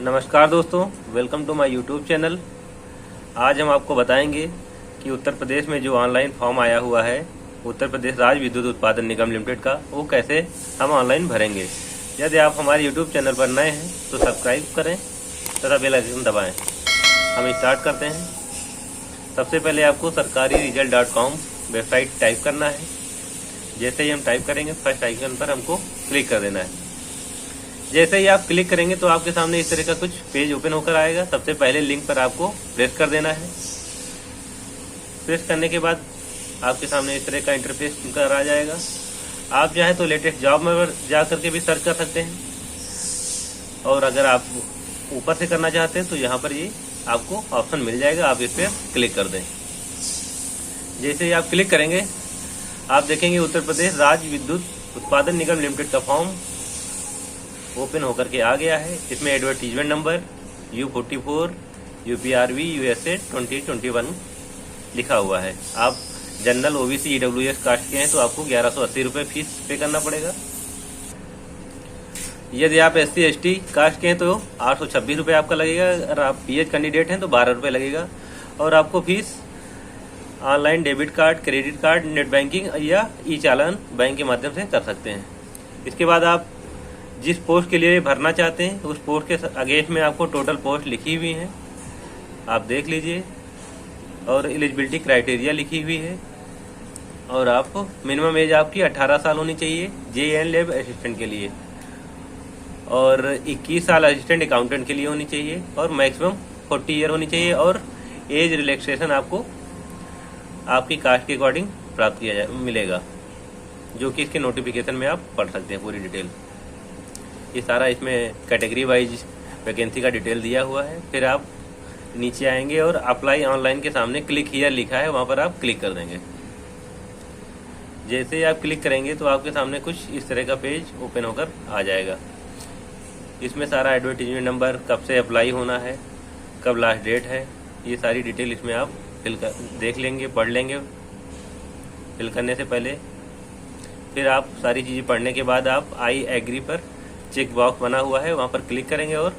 नमस्कार दोस्तों, welcome to my YouTube channel. आज हम आपको बताएंगे कि उत्तर प्रदेश में जो ऑनलाइन फॉर्म आया हुआ है उत्तर प्रदेश राज्य विद्युत उत्पादन निगम लिमिटेड का, वो कैसे हम ऑनलाइन भरेंगे। यदि आप हमारे यूट्यूब चैनल पर नए हैं तो सब्सक्राइब करें तथा बेल आइकन दबाएं। हम स्टार्ट करते हैं। सबसे पहले आपको sarkariresult.com वेबसाइट टाइप करना है। जैसे ही हम टाइप करेंगे फर्स्ट आइकन पर हमको क्लिक कर देना है। जैसे ही आप क्लिक करेंगे तो आपके सामने इस तरह का कुछ पेज ओपन होकर आएगा। सबसे पहले लिंक पर आपको प्रेस कर देना है। प्रेस करने के बाद आपके सामने इस तरह का इंटरफेस कर आ जाएगा। आप चाहे तो लेटेस्ट जॉब में जा करके भी सर्च कर सकते हैं, और अगर आप ऊपर से करना चाहते हैं तो यहाँ पर ये आपको ऑप्शन मिल जाएगा, आप इस पर क्लिक कर दें। जैसे ही आप क्लिक करेंगे आप देखेंगे उत्तर प्रदेश राज्य विद्युत उत्पादन निगम लिमिटेड का फॉर्म ओपन होकर के आ गया है। इसमें advertisement number U44 UPRV USA 2021 लिखा हुआ है। आप जनरल OBC EWS कास्ट के हैं तो आपको 1180 रुपये फीस पे करना पड़ेगा। यदि आप SC ST कास्ट के हैं तो 826 रुपये आपका लगेगा। अगर आप PH कैंडिडेट हैं तो 12 रुपये लगेगा। और आपको fees online debit card, credit card, net banking या ई चालान बैंक के माध्यम से कर सकते हैं। इसके बाद आप जिस पोस्ट के लिए भरना चाहते हैं उस पोस्ट के अगेंस्ट में आपको टोटल पोस्ट लिखी हुई है, आप देख लीजिए, और एलिजिबिलिटी क्राइटेरिया लिखी हुई है। और आप मिनिमम एज आपकी 18 साल होनी चाहिए JN लैब असिस्टेंट के लिए, और 21 साल असिस्टेंट अकाउंटेंट के लिए होनी चाहिए, और मैक्सिमम 40 ईयर होनी चाहिए। और एज रिलैक्सेशन आपको आपकी कास्ट के अकॉर्डिंग प्राप्त किया मिलेगा, जो कि इसके नोटिफिकेशन में आप पढ़ सकते हैं पूरी डिटेल। ये सारा इसमें कैटेगरी वाइज वैकेंसी का डिटेल दिया हुआ है। फिर आप नीचे आएंगे और अप्लाई ऑनलाइन के सामने क्लिक हियर लिखा है, वहाँ पर आप क्लिक कर देंगे। जैसे ही आप क्लिक करेंगे तो आपके सामने कुछ इस तरह का पेज ओपन होकर आ जाएगा। इसमें सारा एडवर्टीजमेंट नंबर, कब से अप्लाई होना है, कब लास्ट डेट है, ये सारी डिटेल इसमें आप देख लेंगे, पढ़ लेंगे फिल करने से पहले। फिर आप सारी चीज़ें पढ़ने के बाद आप आई एग्री पर चेक बॉक्स बना हुआ है, वहाँ पर क्लिक करेंगे और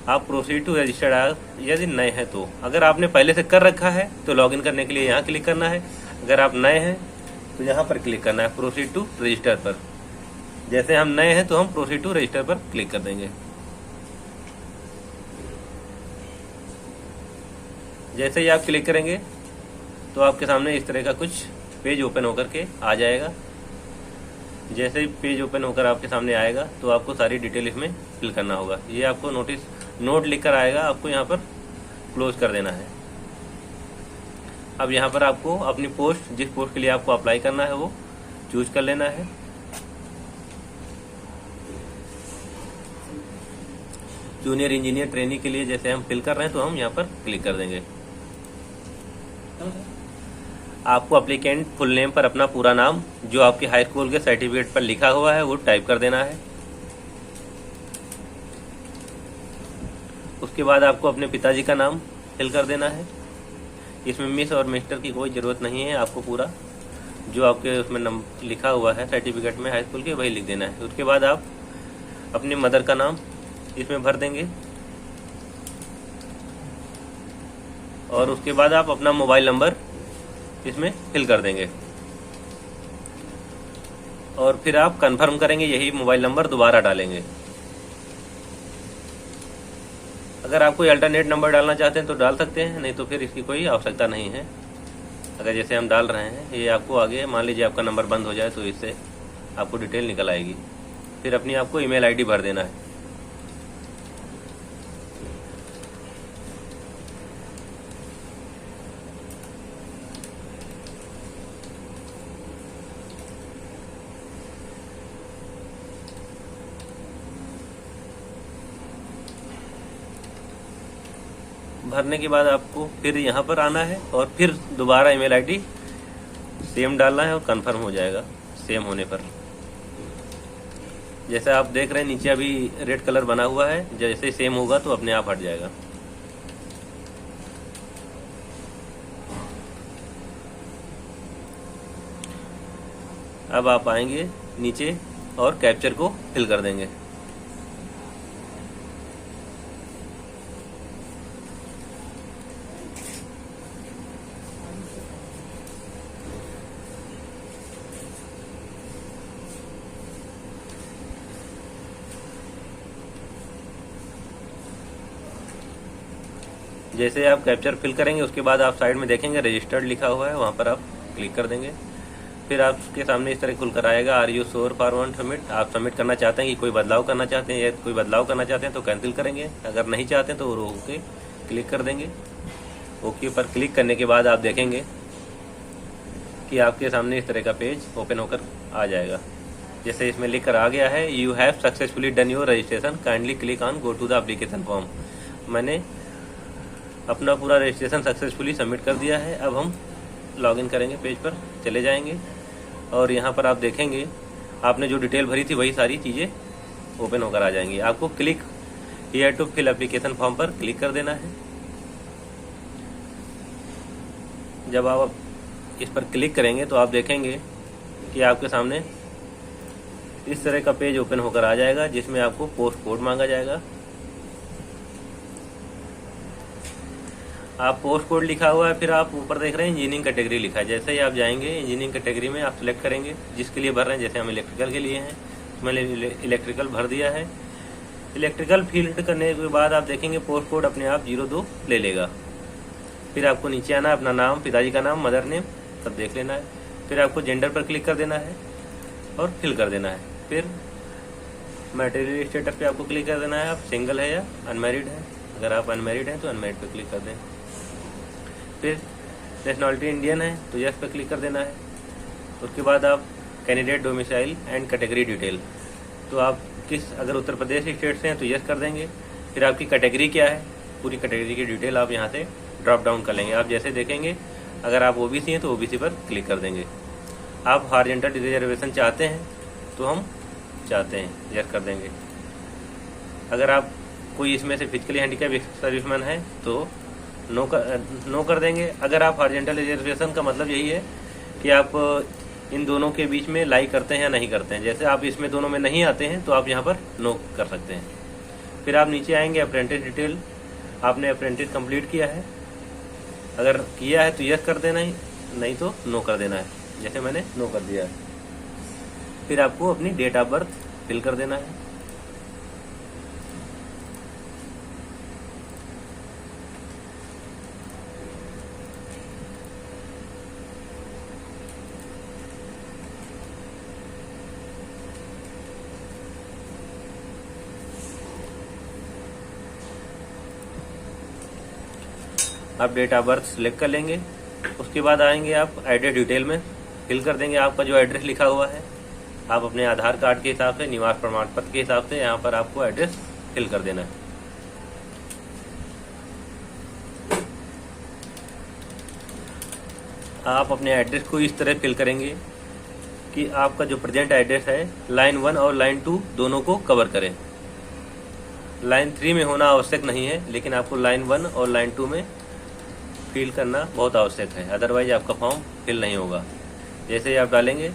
आप प्रोसीड टू रजिस्टर्ड यदि नए हैं तो। अगर आपने पहले से कर रखा है तो लॉगिन करने के लिए यहाँ क्लिक करना है। अगर आप नए हैं तो यहाँ पर क्लिक करना है प्रोसीड टू रजिस्टर पर। जैसे हम नए हैं तो हम प्रोसीड टू रजिस्टर पर क्लिक कर देंगे। जैसे ही आप क्लिक करेंगे तो आपके सामने इस तरह का कुछ पेज ओपन होकर के आ जाएगा। जैसे ही पेज ओपन होकर आपके सामने आएगा तो आपको सारी डिटेल इसमें फिल करना होगा। ये आपको नोट लिख कर आएगा, आपको यहाँ पर क्लोज कर देना है। अब यहाँ पर आपको अपनी पोस्ट, जिस पोस्ट के लिए आपको अप्लाई करना है वो चूज कर लेना है। जूनियर इंजीनियर ट्रेनिंग के लिए जैसे हम फिल कर रहे हैं तो हम यहाँ पर क्लिक कर देंगे। आपको एप्लीकेंट फुल नेम पर अपना पूरा नाम जो आपके हाई स्कूल के सर्टिफिकेट पर लिखा हुआ है वो टाइप कर देना है। उसके बाद आपको अपने पिताजी का नाम फिल कर देना है। इसमें मिस और मिस्टर की कोई ज़रूरत नहीं है, आपको पूरा जो आपके उसमें लिखा हुआ है सर्टिफिकेट में हाई स्कूल के वही लिख देना है। उसके बाद आप अपनी मदर का नाम इसमें भर देंगे, और उसके बाद आप अपना मोबाइल नंबर इसमें फिल कर देंगे, और फिर आप कंफर्म करेंगे, यही मोबाइल नंबर दोबारा डालेंगे। अगर आप कोई अल्टरनेट नंबर डालना चाहते हैं तो डाल सकते हैं, नहीं तो फिर इसकी कोई आवश्यकता नहीं है। अगर जैसे हम डाल रहे हैं ये आपको आगे, मान लीजिए आपका नंबर बंद हो जाए तो इससे आपको डिटेल निकल आएगी। फिर अपनी आपको ईमेल ID भर देना है। भरने के बाद आपको फिर यहाँ पर आना है और फिर दोबारा ईमेल ID सेम डालना है और कंफर्म हो जाएगा सेम होने पर। जैसे आप देख रहे हैं नीचे अभी रेड कलर बना हुआ है, जैसे सेम होगा तो अपने आप हट जाएगा। अब आप आएंगे नीचे और कैप्चर को फिल कर देंगे। जैसे आप कैप्चर फिल करेंगे उसके बाद आप साइड में देखेंगे रजिस्टर्ड लिखा हुआ है, वहाँ पर आप क्लिक कर देंगे। फिर आपके सामने इस तरह खुलकर आएगा, are you sure for want submit. आप सबमिट करना चाहते हैं कि कोई बदलाव करना चाहते हैं, या कोई बदलाव करना चाहते हैं तो कैंसिल करेंगे, अगर नहीं चाहते हैं तो ओके क्लिक कर देंगे। ओके पर क्लिक करने के बाद आप देखेंगे कि आपके सामने इस तरह का पेज ओपन होकर आ जाएगा। जैसे इसमें लिख कर आ गया है, you have successfully done your registration, kindly click on go to the application form. मैंने अपना पूरा रजिस्ट्रेशन सक्सेसफुली सबमिट कर दिया है। अब हम लॉगिन करेंगे, पेज पर चले जाएंगे और यहाँ पर आप देखेंगे आपने जो डिटेल भरी थी वही सारी चीज़ें ओपन होकर आ जाएंगी। आपको click here to fill application form पर क्लिक कर देना है। जब आप इस पर क्लिक करेंगे तो आप देखेंगे कि आपके सामने इस तरह का पेज ओपन होकर आ जाएगा, जिसमें आपको पोस्ट कोड मांगा जाएगा। आप पोस्ट कोड लिखा हुआ है, फिर आप ऊपर देख रहे हैं इंजीनियरिंग कैटेगरी लिखा है। जैसे ही आप जाएंगे इंजीनियरिंग कैटेगरी में आप सिलेक्ट करेंगे जिसके लिए भर रहे हैं। जैसे हम इलेक्ट्रिकल के लिए हैं, मैंने इलेक्ट्रिकल भर दिया है। इलेक्ट्रिकल फील्ड करने के बाद आप देखेंगे पोस्ट कोड अपने आप 02 ले लेगा। फिर आपको नीचे आना है, अपना नाम, पिताजी का नाम, मदर नेम सब देख लेना है। फिर आपको जेंडर पर क्लिक कर देना है और फिल कर देना है। फिर मैरिटल स्टेटस पे आपको क्लिक कर देना है, आप सिंगल है या अनमैरिड है। अगर आप अनमैरिड हैं तो अनमैरिड पे क्लिक कर दें। फिर नेशनलिटी इंडियन है तो यस पे क्लिक कर देना है। उसके बाद आप candidate domicile and category detail, तो आप किस, अगर उत्तर प्रदेश स्टेट से हैं तो यस कर देंगे। फिर आपकी कैटेगरी क्या है, पूरी कैटेगरी की डिटेल आप यहाँ से ड्रॉप डाउन कर लेंगे। आप जैसे देखेंगे अगर आप ओबीसी हैं तो ओबीसी पर क्लिक कर देंगे। आप हॉरिजॉन्टल रिजर्वेशन चाहते हैं तो हम चाहते हैं, यस कर देंगे। अगर आप कोई इसमें से फिजिकली हैंडीकैप सर्विसमैन है तो नो कर देंगे। अगर आप हॉरिजॉन्टल रिजर्वेशन का मतलब यही है कि आप इन दोनों के बीच में लाई करते हैं या नहीं करते हैं। जैसे आप इसमें दोनों में नहीं आते हैं तो आप यहाँ पर नो कर सकते हैं। फिर आप नीचे आएंगे, अप्रेंटिस डिटेल, आपने अप्रेंटिस कंप्लीट किया है, अगर किया है तो यस कर देना है, नहीं तो नो कर देना है। जैसे मैंने नो कर दिया है। फिर आपको अपनी डेट ऑफ बर्थ फिल कर देना है। आप डेट ऑफ बर्थ सिलेक्ट कर लेंगे। उसके बाद आएंगे आप एड्रेस डिटेल में फिल कर देंगे आपका जो एड्रेस लिखा हुआ है। आप अपने आधार कार्ड के हिसाब से, निवास प्रमाण पत्र के हिसाब से यहाँ पर आपको एड्रेस फिल कर देना है। आप अपने एड्रेस को इस तरह फिल करेंगे कि आपका जो प्रेजेंट एड्रेस है लाइन 1 और लाइन 2 दोनों को कवर करें। लाइन 3 में होना आवश्यक नहीं है, लेकिन आपको लाइन 1 और लाइन 2 में फिल करना बहुत आवश्यक है, अदरवाइज आपका फॉर्म फिल नहीं होगा। जैसे ही आप डालेंगे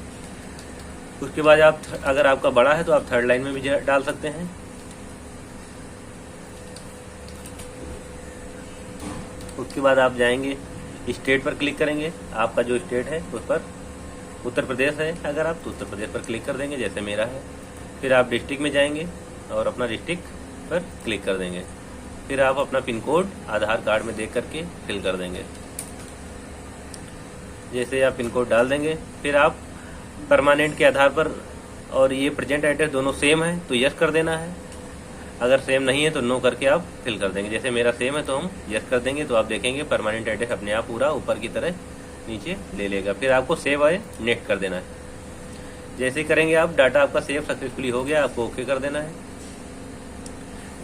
उसके बाद आप, अगर आपका बड़ा है तो आप थर्ड लाइन में भी डाल सकते हैं। उसके बाद आप जाएंगे, स्टेट पर क्लिक करेंगे। आपका जो स्टेट है उस पर उत्तर प्रदेश है, अगर आप तो उत्तर प्रदेश पर क्लिक कर देंगे जैसे मेरा है। फिर आप डिस्ट्रिक्ट में जाएंगे और अपना डिस्ट्रिक्ट पर क्लिक कर देंगे। फिर आप अपना पिन कोड आधार कार्ड में देख करके फिल कर देंगे। जैसे आप पिन कोड डाल देंगे, फिर आप परमानेंट के आधार पर और ये प्रेजेंट एड्रेस दोनों सेम है तो यस कर देना है। अगर सेम नहीं है तो नो करके आप फिल कर देंगे। जैसे मेरा सेम है तो हम यस कर देंगे, तो आप देखेंगे परमानेंट एड्रेस अपने आप पूरा ऊपर की तरह नीचे ले लेगा। फिर आपको सेव है नेक्स्ट कर देना है। जैसे ही करेंगे आप, डाटा आपका सेव सक्सेसफुली हो गया, आपको ओके कर देना है।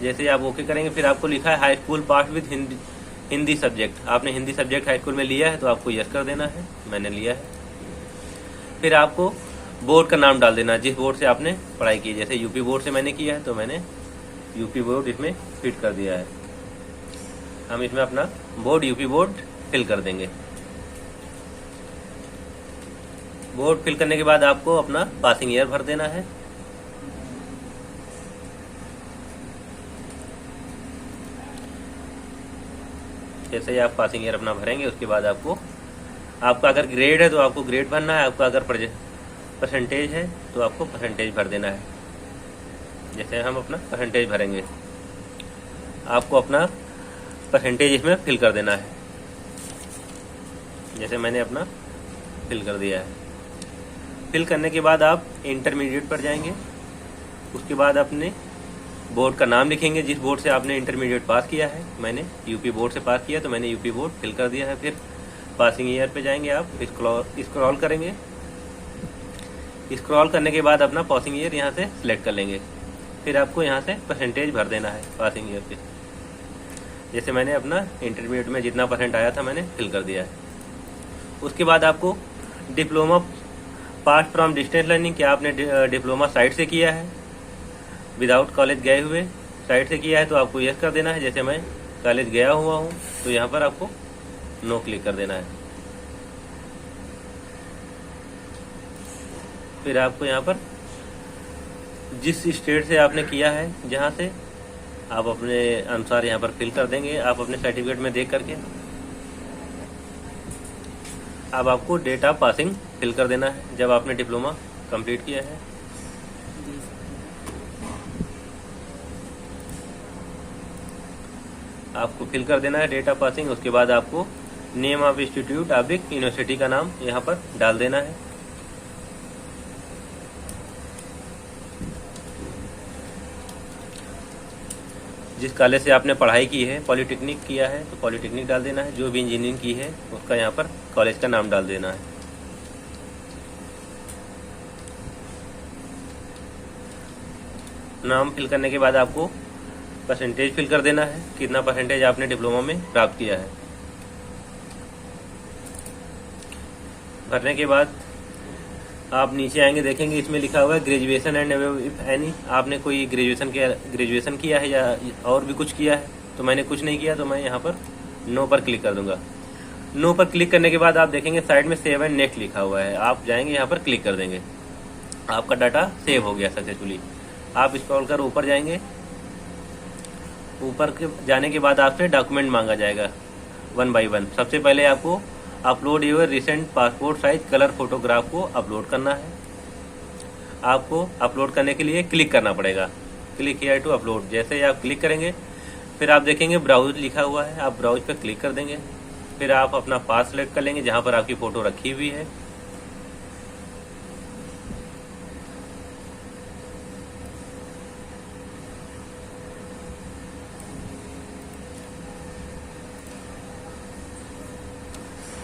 जैसे आप ओके करेंगे फिर आपको लिखा है high school pass with Hindi subject. आपने हिंदी सब्जेक्ट हाई स्कूल में लिया है तो आपको यस कर देना है, मैंने लिया है। फिर आपको बोर्ड का नाम डाल देना है जिस बोर्ड से आपने पढ़ाई की। जैसे यूपी बोर्ड से मैंने किया है तो मैंने यूपी बोर्ड इसमें फिट कर दिया है। हम इसमें अपना बोर्ड यूपी बोर्ड फिल कर देंगे। बोर्ड फिल करने के बाद आपको अपना पासिंग ईयर भर देना है। जैसे ही आप पासिंग ईयर अपना भरेंगे उसके बाद आपका अगर ग्रेड है तो आपको ग्रेड भरना है, आपका अगर परसेंटेज है तो आपको परसेंटेज भर देना है। जैसे हम अपना परसेंटेज भरेंगे, आपको अपना परसेंटेज इसमें फिल कर देना है। जैसे मैंने अपना फिल कर दिया है। फिल करने के बाद आप इंटरमीडिएट पर जाएंगे। उसके बाद अपने बोर्ड का नाम लिखेंगे, जिस बोर्ड से आपने इंटरमीडिएट पास किया है। मैंने यूपी बोर्ड से पास किया तो मैंने यूपी बोर्ड फिल कर दिया है। फिर पासिंग ईयर पे जाएंगे, आप स्क्रॉल करेंगे। स्क्रॉल करने के बाद अपना पासिंग ईयर यहाँ से सिलेक्ट कर लेंगे। फिर आपको यहाँ से परसेंटेज भर देना है पासिंग ईयर पे। जैसे मैंने अपना इंटरमीडिएट में जितना परसेंट आया था मैंने फिल कर दिया है। उसके बाद आपको diploma pass from distance learning, क्या आपने डिप्लोमा साइट से किया है, विदाउट कॉलेज गए हुए साइट से किया है तो आपको यस कर देना है। जैसे मैं कॉलेज गया हुआ हूँ तो यहाँ पर आपको नो क्लिक कर देना है। फिर आपको यहाँ पर जिस स्टेट से आपने किया है, जहाँ से आप अपने अनुसार यहाँ पर फिल कर देंगे, आप अपने सर्टिफिकेट में देख करके। अब आपको डेट ऑफ पासिंग फिल कर देना है जब आपने डिप्लोमा कंप्लीट किया है। आपको फिल कर देना है डेट ऑफ पासिंग। उसके बाद आपको name of institute oblique university का नाम यहाँ पर डाल देना है। जिस कॉलेज से आपने पढ़ाई की है, पॉलिटेक्निक किया है तो पॉलिटेक्निक डाल देना है। जो भी इंजीनियरिंग की है उसका यहाँ पर कॉलेज का नाम डाल देना है। नाम फिल करने के बाद आपको परसेंटेज फिल कर देना है, कितना परसेंटेज आपने डिप्लोमा में प्राप्त किया है। भरने के बाद आप नीचे आएंगे, देखेंगे इसमें लिखा हुआ है ग्रेजुएशन एंड इफ एनी। आपने कोई ग्रेजुएशन किया है या और भी कुछ किया है, तो मैंने कुछ नहीं किया तो मैं यहाँ पर नो पर क्लिक कर दूंगा। नो पर क्लिक करने के बाद आप देखेंगे साइड में सेव एंड नेक्स्ट लिखा हुआ है, आप जाएंगे यहाँ पर क्लिक कर देंगे। आपका डाटा सेव हो गया सक्सेसफुली। आप स्क्रॉल कर ऊपर जाएंगे। ऊपर के जाने के बाद आपसे डॉक्यूमेंट मांगा जाएगा 1 by 1। सबसे पहले आपको upload your recent passport size colour photograph को अपलोड करना है। आपको अपलोड करने के लिए क्लिक करना पड़ेगा, क्लिक हियर टू अपलोड। जैसे ही आप क्लिक करेंगे फिर आप देखेंगे ब्राउज लिखा हुआ है, आप ब्राउज पर क्लिक कर देंगे। फिर आप अपना पास सेलेक्ट कर लेंगे जहां पर आपकी फोटो रखी हुई है।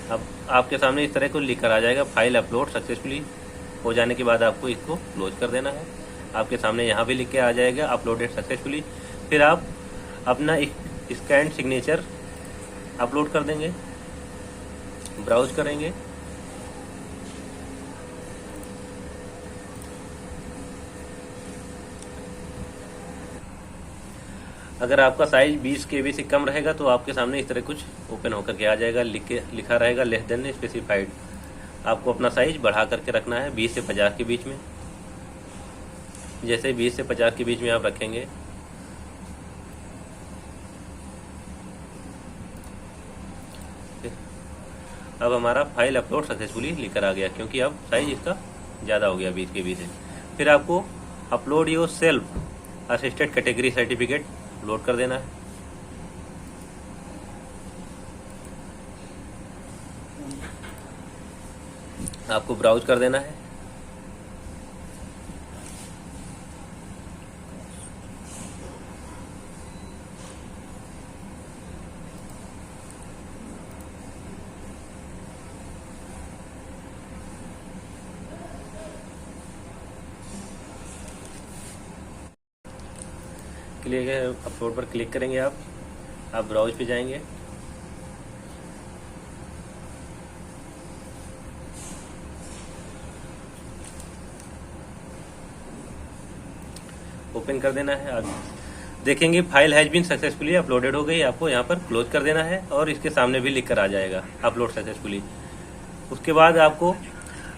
अब आपके सामने इस तरह को लिख कर आ जाएगा फाइल अपलोड सक्सेसफुली। हो जाने के बाद आपको इसको क्लोज कर देना है। आपके सामने यहाँ भी लिख के आ जाएगा अपलोडेड सक्सेसफुली। फिर आप अपना स्कैन सिग्नेचर अपलोड कर देंगे, ब्राउज करेंगे। अगर आपका साइज 20 KB से कम रहेगा तो आपके सामने इस तरह कुछ ओपन होकर के आ जाएगा, लिखा रहेगा लेस देन स्पेसिफाइड। आपको अपना साइज बढ़ा करके रखना है 20 से 50 के बीच में। जैसे 20 से 50 के बीच में आप रखेंगे अब हमारा फाइल अपलोड सक्सेसफुली लिखकर आ गया, क्योंकि अब साइज इसका ज़्यादा हो गया 20 KB से। फिर आपको upload your self assisted category certificate load कर देना है। आपको ब्राउज कर देना है। क्लिक है, अपलोड पर क्लिक करेंगे। आप ब्राउज पे जाएंगे। ओपन कर देना है। आप देखेंगे file has been successfully uploaded हो गई। आपको यहाँ पर क्लोज कर देना है और इसके सामने भी लिख कर आ जाएगा अपलोड सक्सेसफुली। उसके बाद आपको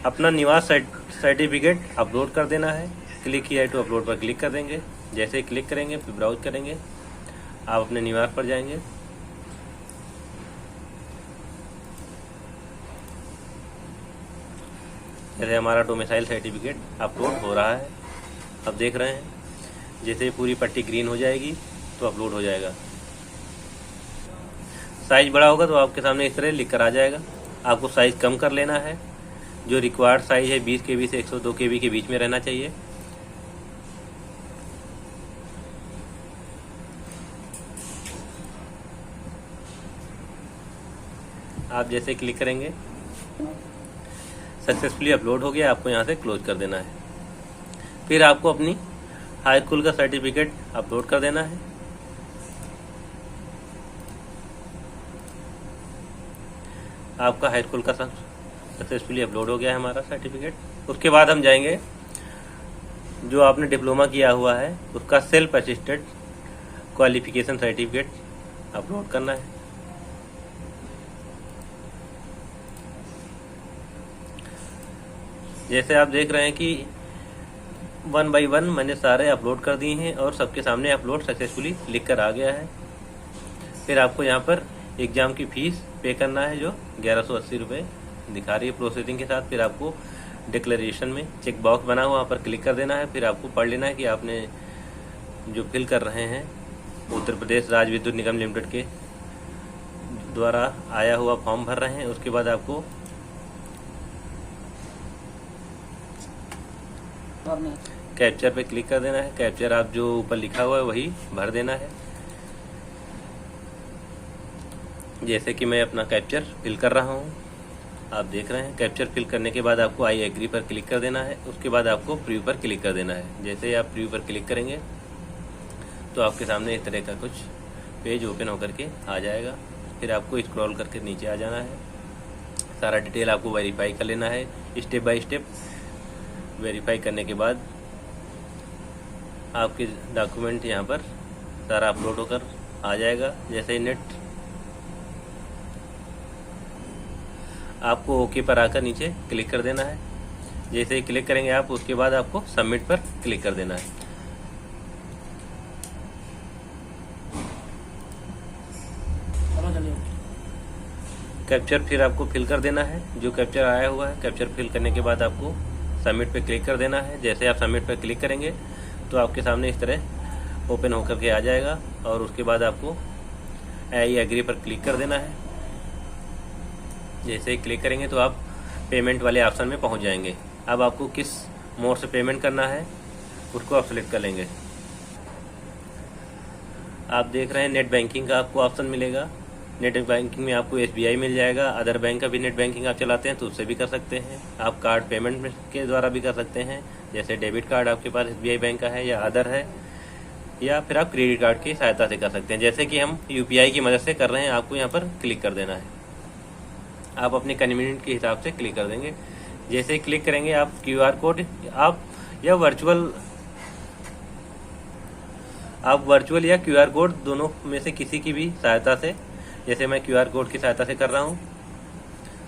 अपना निवास सर्टिफिकेट अपलोड कर देना है। क्लिक हियर टू अपलोड पर क्लिक कर देंगे। जैसे ही क्लिक करेंगे फिर ब्राउज करेंगे, आप अपने निवास पर जाएंगे। जैसे हमारा डोमिसाइल सर्टिफिकेट अपलोड हो रहा है, अब देख रहे हैं। जैसे पूरी पट्टी ग्रीन हो जाएगी तो अपलोड हो जाएगा। साइज़ बड़ा होगा तो आपके सामने इस तरह लिख कर आ जाएगा। आपको साइज़ कम कर लेना है। जो रिक्वायर्ड साइज़ है 20 KB से 102 KB के बीच में रहना चाहिए। आप जैसे क्लिक करेंगे सक्सेसफुली अपलोड हो गया, आपको यहाँ से क्लोज कर देना है। फिर आपको अपनी हाई स्कूल का सर्टिफिकेट अपलोड कर देना है। आपका हाई स्कूल का सक्सेसफुली अपलोड हो गया है हमारा सर्टिफिकेट। उसके बाद हम जाएंगे जो आपने डिप्लोमा किया हुआ है उसका self assisted qualification certificate upload करना है। जैसे आप देख रहे हैं कि 1 by 1 मैंने सारे अपलोड कर दिए हैं और सबके सामने अपलोड सक्सेसफुली लिख कर आ गया है। फिर आपको यहाँ पर एग्ज़ाम की फ़ीस पे करना है जो 1180 रुपये दिखा रही है प्रोसेसिंग के साथ। फिर आपको डिक्लेरेशन में चेक बॉक्स बना हुआ, वहाँ पर क्लिक कर देना है। फिर आपको पढ़ लेना है कि आपने जो फिल कर रहे हैं उत्तर प्रदेश राज्य विद्युत निगम लिमिटेड के द्वारा आया हुआ फॉर्म भर रहे हैं। उसके बाद आपको कैप्चर पे क्लिक कर देना है। कैप्चर आप जो ऊपर लिखा हुआ है वही भर देना है। जैसे कि मैं अपना कैप्चर फिल कर रहा हूँ, आप देख रहे हैं। कैप्चर फिल करने के बाद आपको आई एग्री पर क्लिक कर देना है। उसके बाद आपको प्रीव्यू पर क्लिक कर देना है। जैसे ही आप प्रीव्यू पर क्लिक करेंगे तो आपके सामने इस तरह का कुछ पेज ओपन होकर के आ जाएगा। फिर आपको स्क्रॉल करके नीचे आ जाना है। सारा डिटेल आपको वेरीफाई कर लेना है स्टेप बाय स्टेप। वेरीफाई करने के बाद आपके डॉक्यूमेंट यहाँ पर सारा अपलोड होकर आ जाएगा। जैसे ही नेट आपको ओके पर आकर नीचे क्लिक कर देना है। जैसे ही क्लिक करेंगे आप, उसके बाद आपको सबमिट पर क्लिक कर देना है। कैप्चर फिर आपको फिल कर देना है जो कैप्चर आया हुआ है। कैप्चर फिल करने के बाद आपको सबमिट पे क्लिक कर देना है। जैसे आप सबमिट पे क्लिक करेंगे तो आपके सामने इस तरह ओपन होकर के आ जाएगा और उसके बाद आपको आई एग्री पर क्लिक कर देना है। जैसे ही क्लिक करेंगे तो आप पेमेंट वाले ऑप्शन में पहुंच जाएंगे। अब आपको किस मोड से पेमेंट करना है उसको आप सेलेक्ट कर लेंगे। आप देख रहे हैं नेट बैंकिंग का आपको ऑप्शन मिलेगा। नेट बैंकिंग में आपको SBI मिल जाएगा। अदर बैंक का भी नेट बैंकिंग आप चलाते हैं तो उससे भी कर सकते हैं। आप कार्ड पेमेंट के द्वारा भी कर सकते हैं। जैसे डेबिट कार्ड आपके पास SBI बैंक का है या अदर है, या फिर आप क्रेडिट कार्ड की सहायता से कर सकते हैं। जैसे कि हम UPI की मदद से कर रहे हैं, आपको यहाँ पर क्लिक कर देना है। आप अपने कन्वीनियंट के हिसाब से क्लिक कर देंगे। जैसे ही क्लिक करेंगे आप QR कोड आप वर्चुअल या QR कोड दोनों में से किसी की भी सहायता से, जैसे मैं QR कोड की सहायता से कर रहा हूँ,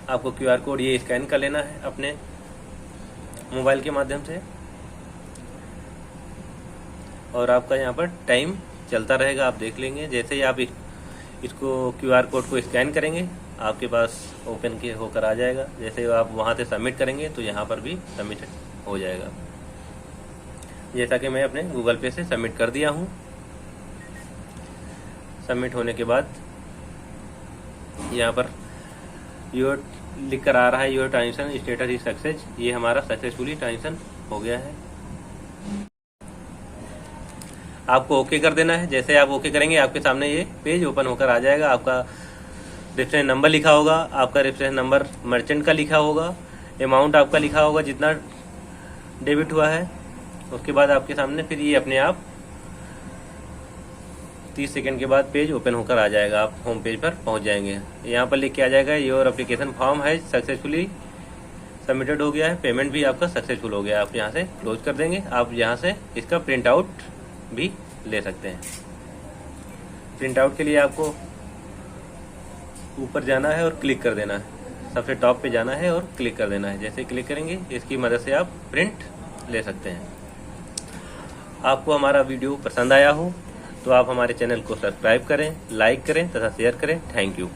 आपको QR कोड ये स्कैन कर लेना है अपने मोबाइल के माध्यम से और आपका यहाँ पर टाइम चलता रहेगा, आप देख लेंगे। जैसे ही आप इसको QR कोड को स्कैन करेंगे आपके पास ओपन के होकर आ जाएगा। जैसे आप वहाँ से सबमिट करेंगे तो यहाँ पर भी सबमिट हो जाएगा। जैसा कि मैं अपने गूगल पे से सबमिट कर दिया हूँ। सबमिट होने के बाद यहाँ पर योर लिख कर आ रहा है your transaction status is success. ये हमारा सक्सेसफुली ट्रांजेक्शन हो गया है। आपको ओके कर देना है। जैसे आप ओके करेंगे आपके सामने ये पेज ओपन होकर आ जाएगा। आपका रेफरेंस नंबर लिखा होगा, आपका रेफरेंस नंबर मर्चेंट का लिखा होगा, अमाउंट आपका लिखा होगा जितना डेबिट हुआ है। उसके बाद आपके सामने फिर ये अपने आप 30 सेकंड के बाद पेज ओपन होकर आ जाएगा। आप होम पेज पर पहुंच जाएंगे। यहाँ पर लिख के आ जाएगा योर एप्लीकेशन फॉर्म है सक्सेसफुली सबमिटेड हो गया है। पेमेंट भी आपका सक्सेसफुल हो गया। आप यहाँ से क्लोज कर देंगे। आप यहाँ से इसका प्रिंट आउट भी ले सकते हैं। प्रिंट आउट के लिए आपको ऊपर जाना है और क्लिक कर देना है। सबसे टॉप पे जाना है और क्लिक कर देना है। जैसे क्लिक करेंगे इसकी मदद से आप प्रिंट ले सकते हैं। आपको हमारा वीडियो पसंद आया हो तो आप हमारे चैनल को सब्सक्राइब करें, लाइक करें तथा शेयर करें। Thank you.